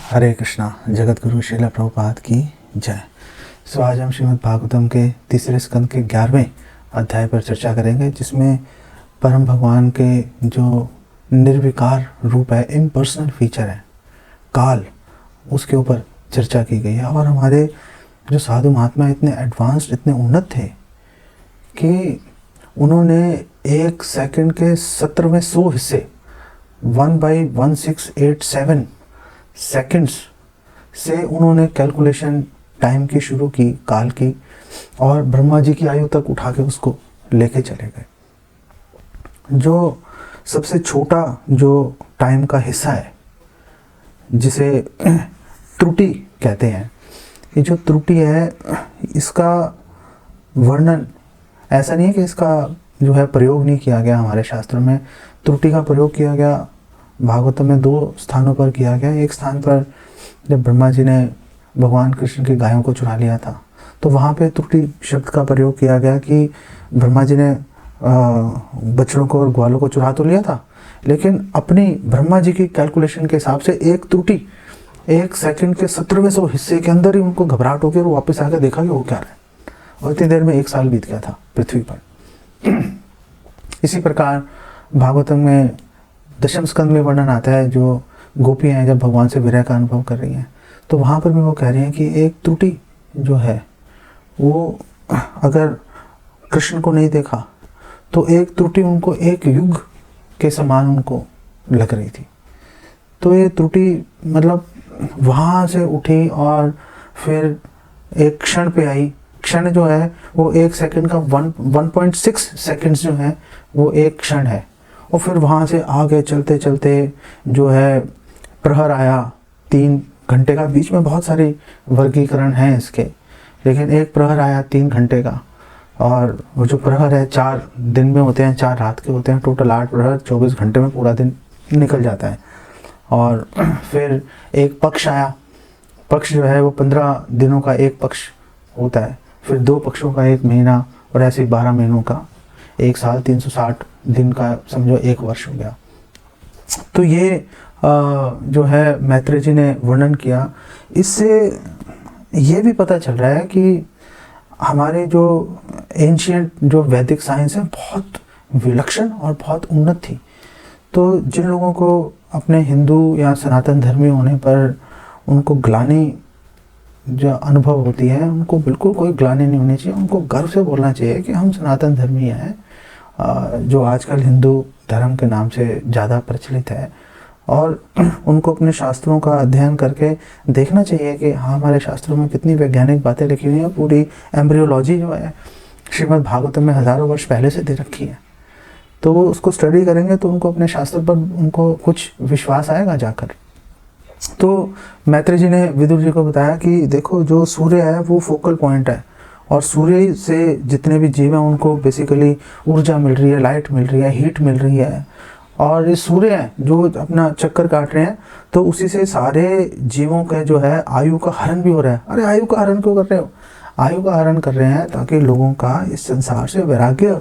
हरे कृष्णा। जगत गुरु श्रील प्रभुपाद की जय। सो आज हम श्रीमद् भागवतम के तीसरे स्कंद के 11वें अध्याय पर चर्चा करेंगे, जिसमें परम भगवान के जो निर्विकार रूप है, इम्पर्सनल फीचर है काल, उसके ऊपर चर्चा की गई है। और हमारे जो साधु महात्मा इतने एडवांस्ड, इतने उन्नत थे कि उन्होंने एक सेकंड के 17वें 100 हिस्से 1/1687 सेकंड्स से उन्होंने कैलकुलेशन टाइम की शुरू की, काल की, और ब्रह्मा जी की आयु तक उठा के उसको लेके चले गए। जो सबसे छोटा जो टाइम का हिस्सा है, जिसे त्रुटि कहते हैं, ये जो त्रुटि है, इसका वर्णन ऐसा नहीं है कि इसका जो है प्रयोग नहीं किया गया हमारे शास्त्रों में। त्रुटि का प्रयोग किया गया भागवतम में 2 स्थानों पर किया गया। एक स्थान पर जब ब्रह्मा जी ने भगवान कृष्ण की गायों को चुरा लिया था, तो वहाँ पे त्रुटि शब्द का प्रयोग किया गया कि ब्रह्मा जी ने बछड़ों को और ग्वालों को चुरा तो लिया था, लेकिन अपनी ब्रह्मा जी की कैलकुलेशन के हिसाब से एक त्रुटि एक सेकंड के 17वें 100 हिस्से के अंदर ही उनको घबराहट हो गई और वापस आकर देखा कि वो क्या रहा है। और इतनी देर में 1 साल बीत गया था पृथ्वी पर। इसी प्रकार भागवतम में दशम स्कंद में वर्णन आता है, जो गोपियाँ जब भगवान से विरह का अनुभव कर रही हैं, तो वहाँ पर भी वो कह रही हैं कि एक त्रुटि जो है वो अगर कृष्ण को नहीं देखा तो एक त्रुटि उनको एक युग के समान उनको लग रही थी। तो ये त्रुटि मतलब वहाँ से उठी और फिर एक क्षण पे आई। क्षण जो है वो 1 सेकंड का 1.6 सेकंड्स जो है वो एक क्षण है। और फिर वहाँ से आगे चलते चलते जो है प्रहर आया 3 घंटे का। बीच में बहुत सारी वर्गीकरण हैं इसके, लेकिन एक प्रहर आया 3 घंटे का। और वो जो प्रहर है 4 दिन में होते हैं, 4 रात के होते हैं, टोटल 8 प्रहर 24 घंटे में पूरा दिन निकल जाता है। और फिर एक पक्ष आया। पक्ष जो है वो 15 दिनों का एक पक्ष होता है, फिर 2 पक्षों का 1 महीना, और ऐसे 12 महीनों का 1 साल, 360 दिन का समझो 1 वर्ष हो गया। तो ये जो है मैत्रेय जी ने वर्णन किया। इससे ये भी पता चल रहा है कि हमारे जो एंशिएंट जो वैदिक साइंस है बहुत विलक्षण और बहुत उन्नत थी। तो जिन लोगों को अपने हिंदू या सनातन धर्मी होने पर उनको ग्लानि जो अनुभव होती है, उनको बिल्कुल कोई ग्लानि नहीं होनी चाहिए। उनको गर्व से बोलना चाहिए कि हम सनातन धर्मी हैं, जो आजकल हिंदू धर्म के नाम से ज़्यादा प्रचलित है। और उनको अपने शास्त्रों का अध्ययन करके देखना चाहिए कि हाँ, हमारे शास्त्रों में कितनी वैज्ञानिक बातें लिखी हुई हैं। पूरी एम्ब्रियोलॉजी जो है श्रीमद् भागवतम में हज़ारों वर्ष पहले से दे रखी है। तो वो उसको स्टडी करेंगे तो उनको अपने शास्त्र पर उनको कुछ विश्वास आएगा जाकर। तो मैत्रेय जी ने विदुर जी को बताया कि देखो, जो सूर्य है वो फोकल पॉइंट है, और सूर्य से जितने भी जीव हैं उनको बेसिकली ऊर्जा मिल रही है, लाइट मिल रही है, हीट मिल रही है। और ये सूर्य है जो अपना चक्कर काट रहे हैं, तो उसी से सारे जीवों के जो है आयु का हरण भी हो रहा है। अरे आयु का हरण क्यों कर रहे हो? आयु का हरण कर रहे हैं ताकि लोगों का इस संसार से वैराग्य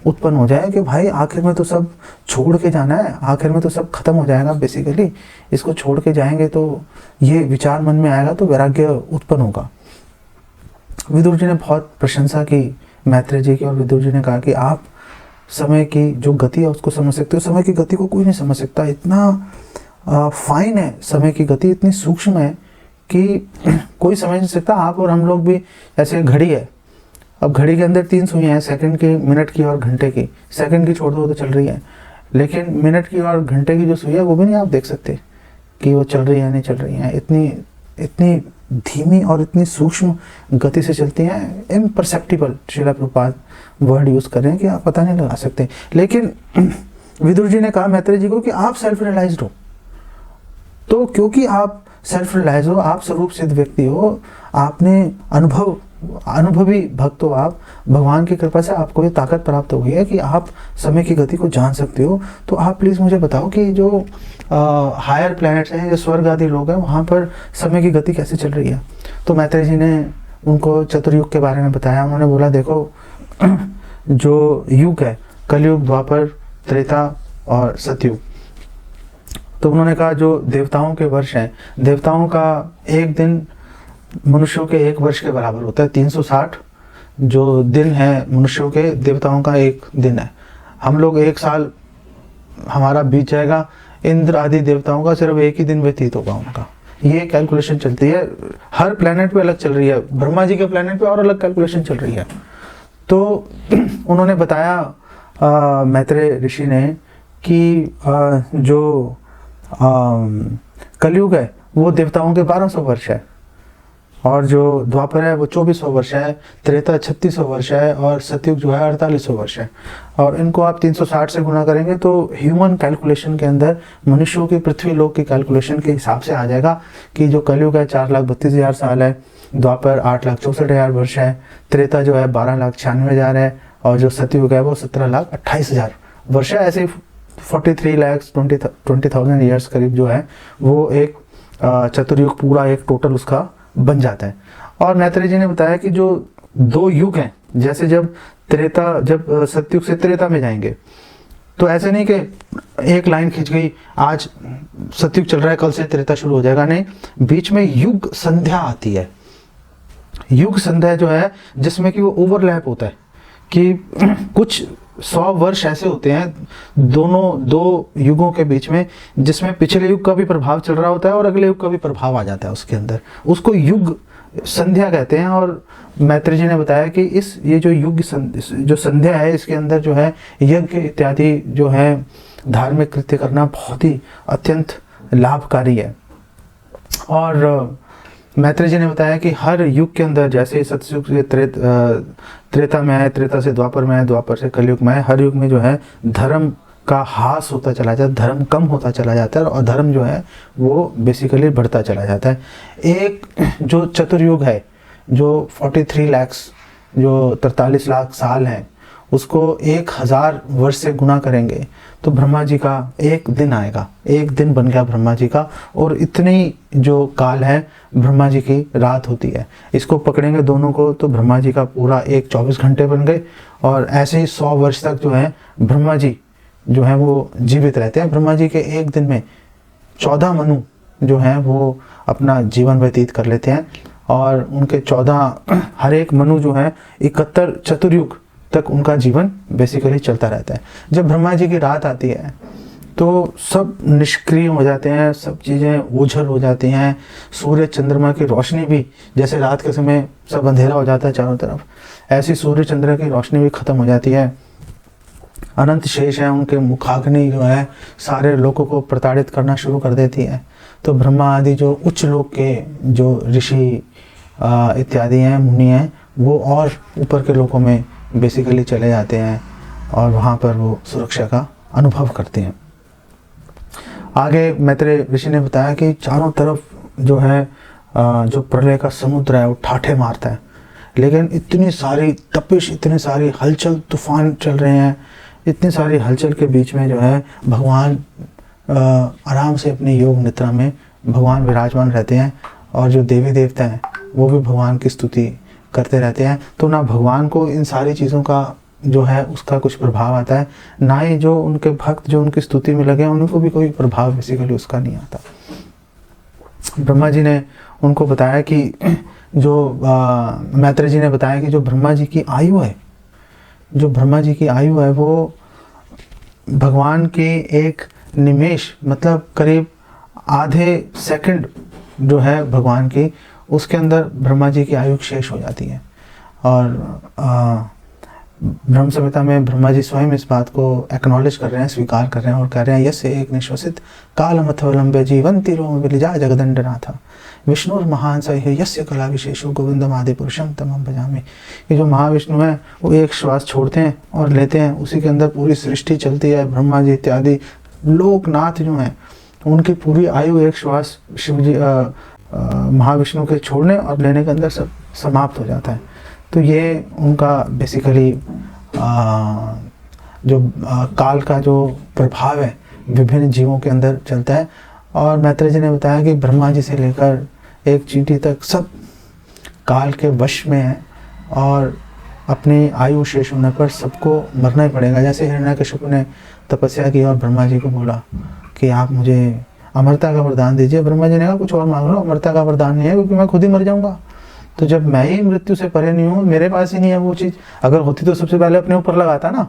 उत्पन्न हो जाए कि भाई आखिर में तो सब छोड़ के जाना है, आखिर में तो सब खत्म हो जाएगा। बेसिकली इसको छोड़ के जाएंगे तो ये विचार मन में आएगा, तो वैराग्य उत्पन्न होगा। विदुर जी ने बहुत प्रशंसा की मैत्रेय जी की, और विदुर जी ने कहा कि आप समय की जो गति है उसको समझ सकते हो। समय की गति को कोई नहीं समझ सकता। इतना फाइन है समय की गति, इतनी सूक्ष्म है कि कोई समझ नहीं सकता। आप और हम लोग भी, ऐसे घड़ी है, अब घड़ी के अंदर 3 सुइयां हैं, सेकंड की, मिनट की और घंटे की। सेकंड की छोड़ दो तो चल रही है, लेकिन मिनट की और घंटे की जो सुई है वो भी नहीं आप देख सकते कि वो चल रही है नहीं चल रही है। इतनी धीमी और इतनी सूक्ष्म गति से चलती हैं, imperceptible Srila Prabhupada word use कर रहे हैं कि आप पता नहीं लगा सकते। लेकिन विदुर जी ने कहा मैत्रेय जी को कि आप सेल्फ रियलाइज्ड हो। तो क्योंकि आप सेल्फ रियलाइज हो, आप स्वरूप सिद्ध व्यक्ति हो, आपने अनुभवी भक्त हो, आप भगवान की कृपा से आपको ये ताकत प्राप्त हो गई है कि आप समय की गति को जान सकते हो। तो आप प्लीज़ मुझे बताओ कि जो हायर प्लैनेट्स हैं, जो स्वर्ग आदि लोग हैं, वहाँ पर समय की गति कैसे चल रही है। तो मैत्रेय जी ने उनको चतुर्युग के बारे में बताया। उन्होंने बोला देखो, जो युग है कलयुग, द्वापर, त्रेता और सतयुग, तो उन्होंने कहा जो देवताओं के वर्ष हैं, देवताओं का एक दिन मनुष्यों के एक वर्ष के बराबर होता है। 360 जो दिन है मनुष्यों के, देवताओं का एक दिन है। हम लोग एक साल हमारा बीत जाएगा, इंद्र आदि देवताओं का सिर्फ एक ही दिन व्यतीत होगा उनका। ये कैलकुलेशन चलती है, हर प्लेनेट पे अलग चल रही है। ब्रह्मा जी के प्लेनेट पे और अलग कैलकुलेशन चल रही है। तो उन्होंने बताया मैत्रेय ऋषि ने कि जो कलयुग है वो देवताओं के 1200 वर्ष है, और जो द्वापर है वो 2400 वर्ष है, त्रेता 3600 वर्ष है, और सतयुग जो है 4800 वर्ष है। और इनको आप 360 से गुना करेंगे तो ह्यूमन कैलकुलेशन के अंदर मनुष्यों की पृथ्वी लोक की कैलकुलेशन के हिसाब से आ जाएगा कि जो कलयुग है 4,32,000 साल है, द्वापर 8,64,000 वर्ष है, त्रेता जो है 12,96,000 है, और जो सतयुग है वो 17,28,000 वर्ष है। ऐसे 43,20,000 ईयर्स करीब जो है वो एक चतुर्युग पूरा एक टोटल उसका बन जाता है। और मैत्रेय जी ने बताया कि जो दो युग हैं, जैसे जब सतयुग से त्रेता में जाएंगे तो ऐसे नहीं कि एक लाइन खींच गई, आज सतयुग चल रहा है कल से त्रेता शुरू हो जाएगा, नहीं, बीच में युग संध्या आती है। युग संध्या जो है जिसमें कि वो ओवरलैप होता है कि कुछ 100 वर्ष ऐसे होते हैं दो युगों के बीच में, जिसमें पिछले युग का भी प्रभाव चल रहा होता है और अगले युग का भी प्रभाव आ जाता है उसके अंदर, उसको युग संध्या कहते हैं। और मैत्रेय जी ने बताया कि ये जो युग जो संध्या है इसके अंदर जो है यज्ञ इत्यादि जो है धार्मिक कृत्य करना बहुत ही अत्यंत लाभकारी है। और मैत्रेय जी ने बताया कि हर युग के अंदर, जैसे सतयुग से त्रेता में है, त्रेता से द्वापर में है, द्वापर से कलयुग में है, हर युग में जो है धर्म का ह्रास होता चला जाता है, धर्म कम होता चला जाता है, और धर्म जो है वो बेसिकली बढ़ता चला जाता है। एक जो चतुर्युग है जो 43 लाख जो 43 लाख साल है, उसको 1000 वर्ष से गुना करेंगे तो ब्रह्मा जी का एक दिन आएगा, एक दिन बन गया ब्रह्मा जी का। और इतनी जो काल है ब्रह्मा जी की रात होती है, इसको पकड़ेंगे दोनों को तो ब्रह्मा जी का पूरा एक 24 घंटे बन गए। और ऐसे ही 100 वर्ष तक जो है ब्रह्मा जी जो है वो जीवित रहते हैं। ब्रह्मा जी के एक दिन में 14 मनु जो हैं वो अपना जीवन व्यतीत कर लेते हैं, और उनके 14 हर एक मनु जो है 71 चतुर्युग तक उनका जीवन बेसिकली चलता रहता है। जब ब्रह्मा जी की रात आती है तो सब निष्क्रिय हो जाते हैं, सब चीज़ें ओझल हो जाती हैं, सूर्य चंद्रमा की रोशनी भी, जैसे रात के समय सब अंधेरा हो जाता है चारों तरफ, ऐसी सूर्य चंद्र की रोशनी भी खत्म हो जाती है। अनंत शेष है, उनके मुखाग्नि जो है सारे लोगों को प्रताड़ित करना शुरू कर देती है। तो ब्रह्मा आदि जो उच्च लोक के जो ऋषि इत्यादि हैं, मुनि हैं, वो और ऊपर के लोकों में बेसिकली चले जाते हैं और वहाँ पर वो सुरक्षा का अनुभव करते हैं। आगे मैत्रेय ऋषि ने बताया कि चारों तरफ जो है जो प्रलय का समुद्र है वो ठाठे मारता है, लेकिन इतनी सारी तपिश, इतनी सारी हलचल, तूफान चल रहे हैं, इतनी सारी हलचल के बीच में जो है भगवान आराम से अपनी योग निद्रा में भगवान विराजमान रहते हैं, और जो देवी देवता हैं वो भी भगवान की स्तुति करते रहते हैं। तो ना भगवान को इन सारी चीज़ों का जो है उसका कुछ प्रभाव आता है, ना ही जो उनके भक्त जो उनकी स्तुति में लगे हैं उनको भी कोई प्रभाव बेसिकली उसका नहीं आता। ब्रह्मा जी ने उनको बताया कि जो मैत्रेय जी ने बताया कि जो ब्रह्मा जी की आयु है, जो ब्रह्मा जी की आयु है वो भगवान के एक निमेष मतलब करीब आधे सेकंड जो है भगवान की, उसके अंदर ब्रह्मा जी की आयु शेष हो जाती है। और ब्रह्म संहिता में ब्रह्मा जी स्वयं इस बात को एक्नॉलेज कर रहे हैं, स्वीकार कर रहे हैं और कह रहे हैं यस्य एक निश्वसित कालमथवलंबे जीवंति रोम विलिजा जगदंडनाथ विष्णुर महान सह यस्य कला विशेषो गोविंदम आदि पुरुषम तमम भजामि। ये जो महाविष्णु है वो एक श्वास छोड़ते हैं और लेते हैं, उसी के अंदर पूरी सृष्टि चलती है। ब्रह्मा जी इत्यादि लोकनाथ जो हैं उनकी पूरी आयु एक श्वास शिव जी महाविष्णु के छोड़ने और लेने के अंदर सब समाप्त हो जाता है। तो ये उनका बेसिकली जो काल का जो प्रभाव है विभिन्न जीवों के अंदर चलता है। और मैत्रेय जी ने बताया कि ब्रह्मा जी से लेकर एक चींटी तक सब काल के वश में है, और अपनी आयु शेष होने पर सबको मरना ही पड़ेगा। जैसे हिरण्यकशिपु ने तपस्या की और ब्रह्मा जी को बोला कि आप मुझे अमरता का वरदान दीजिए। ब्रह्मा जी ने कहा कुछ और मांग लो, अमरता का वरदान नहीं है क्योंकि मैं खुद ही मर जाऊंगा। तो जब मैं ही मृत्यु से परे नहीं हूँ, मेरे पास ही नहीं है वो चीज़, अगर होती तो सबसे पहले अपने ऊपर लगाता ना,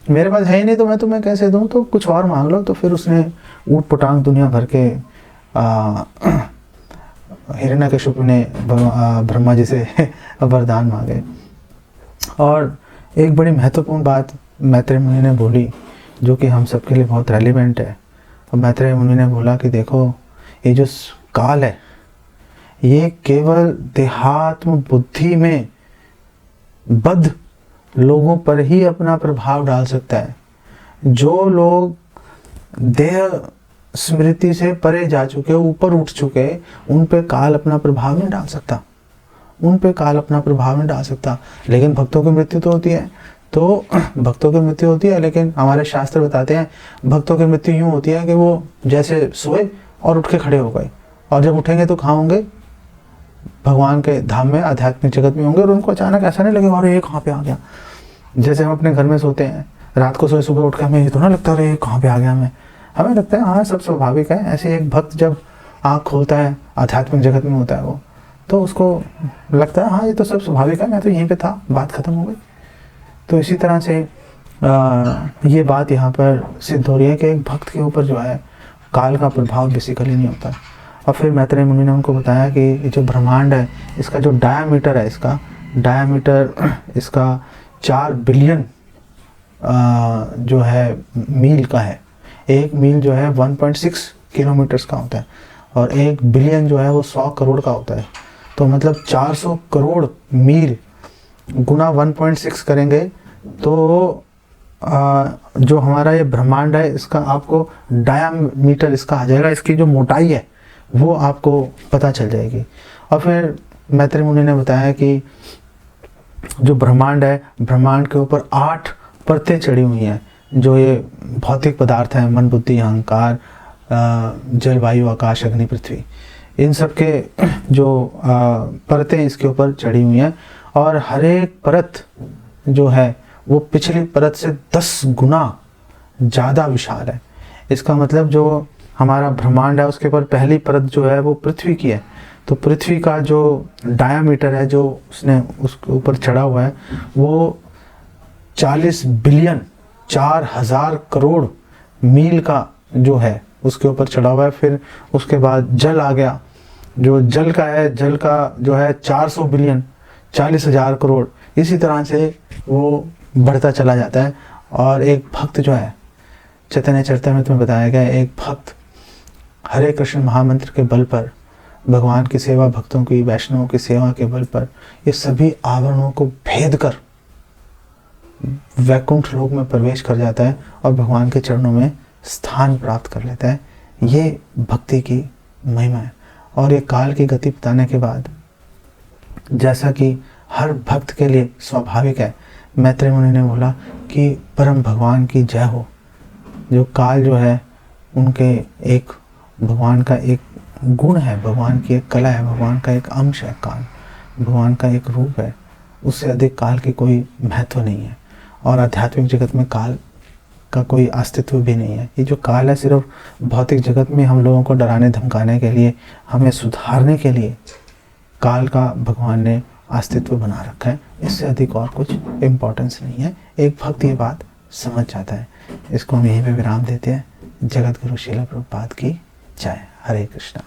मेरे पास है ही नहीं तो मैं तुम्हें कैसे दूं, तो कुछ और मांग लो। तो फिर उसने ऊट पटांग दुनिया भर के हिरण्यकशिपु ने ब्रह्मा जी से वरदान मांगे। और एक बड़ी महत्वपूर्ण बात मैत्रेय मुनि ने बोली जो कि हम सबके लिए बहुत रेलिवेंट है। और मैत्रेय मुनि ने बोला कि देखो ये जो काल है ये केवल देहात्म बुद्धि में बद्ध लोगों पर ही अपना प्रभाव डाल सकता है। जो लोग देह स्मृति से परे जा चुके, ऊपर उठ चुके, उन पे काल अपना प्रभाव नहीं डाल सकता, उन पे काल अपना प्रभाव नहीं डाल सकता। लेकिन भक्तों की मृत्यु तो होती है, तो भक्तों की मृत्यु होती है, लेकिन हमारे शास्त्र बताते हैं भक्तों की मृत्यु यूँ होती है कि वो जैसे सोए और उठ के खड़े हो गए, और जब उठेंगे तो कहाँ होंगे? भगवान के धाम में, आध्यात्मिक जगत में होंगे। और उनको अचानक ऐसा नहीं लगेगा अरे ये कहाँ पे आ गया। जैसे हम अपने घर में सोते हैं, रात को सोए सुबह उठ के हमें ये तो ना लगता अरे कहाँ पे आ गया मैं, हमें लगता है हाँ सब स्वाभाविक है। ऐसे एक भक्त जब आँख खोलता है, आध्यात्मिक जगत में होता है वो, तो उसको लगता है हाँ ये तो सब स्वाभाविक है, मैं तो यहीं पे था, बात खत्म हो गई। तो इसी तरह से ये बात यहाँ पर सिद्ध हो रही है कि एक भक्त के ऊपर जो है काल का प्रभाव बेसिकली नहीं होता। और फिर मैत्रेय मुनि ने उनको बताया कि ये जो ब्रह्मांड है इसका जो डायामीटर है, इसका डायामीटर इसका 4 बिलियन जो है मील का है। एक मील जो है 1.6 किलोमीटर्स का होता है, और 1 बिलियन जो है वो 100 करोड़ का होता है। तो मतलब 400 करोड़ मील गुना 1.6 करेंगे तो जो हमारा ये ब्रह्मांड है इसका आपको डायामीटर इसका आ जाएगा, इसकी जो मोटाई है वो आपको पता चल जाएगी। और फिर मैत्रेय मुनि ने बताया कि जो ब्रह्मांड है, ब्रह्मांड के ऊपर 8 परतें चढ़ी हुई हैं। जो ये भौतिक पदार्थ हैं, मन बुद्धि अहंकार, जल वायु आकाश अग्नि पृथ्वी, इन सब के जो परतें इसके ऊपर चढ़ी हुई हैं। और हर एक परत जो है वो पिछली परत से 10 गुना ज़्यादा विशाल है। इसका मतलब जो हमारा ब्रह्मांड है उसके ऊपर पहली परत जो है वो पृथ्वी की है। तो पृथ्वी का जो डायामीटर है जो उसने उसके ऊपर चढ़ा हुआ है वो 40 बिलियन 4000 करोड़ मील का जो है उसके ऊपर चढ़ा हुआ है। फिर उसके बाद जल आ गया, जो जल का है, जल का जो है 400 बिलियन 40,000 करोड़। इसी तरह से वो बढ़ता चला जाता है। और एक भक्त जो है, चैतन्य चरितामृत में बताया गया, एक भक्त हरे कृष्ण महामंत्र के बल पर, भगवान की सेवा, भक्तों की, वैष्णवों की सेवा के बल पर ये सभी आवरणों को भेद कर वैकुंठ लोक में प्रवेश कर जाता है और भगवान के चरणों में स्थान प्राप्त कर लेता है। ये भक्ति की महिमा है। और ये काल की गति बताने के बाद, जैसा कि हर भक्त के लिए स्वाभाविक है, मैत्रेय मुनि ने बोला कि परम भगवान की जय हो। जो काल जो है उनके एक भगवान का एक गुण है, भगवान की एक कला है, भगवान का एक अंश है काल, भगवान का एक रूप है। उससे अधिक काल की कोई महत्व नहीं है। और आध्यात्मिक जगत में काल का कोई अस्तित्व भी नहीं है। ये जो काल है सिर्फ भौतिक जगत में हम लोगों को डराने धमकाने के लिए, हमें सुधारने के लिए काल का भगवान ने अस्तित्व बना रखा है। इससे अधिक और कुछ इम्पोर्टेंस नहीं है। एक भक्त ये बात समझ जाता है। इसको हम यहीं पे विराम देते हैं। जगत गुरु श्रील प्रभुपाद की जय। हरे कृष्णा।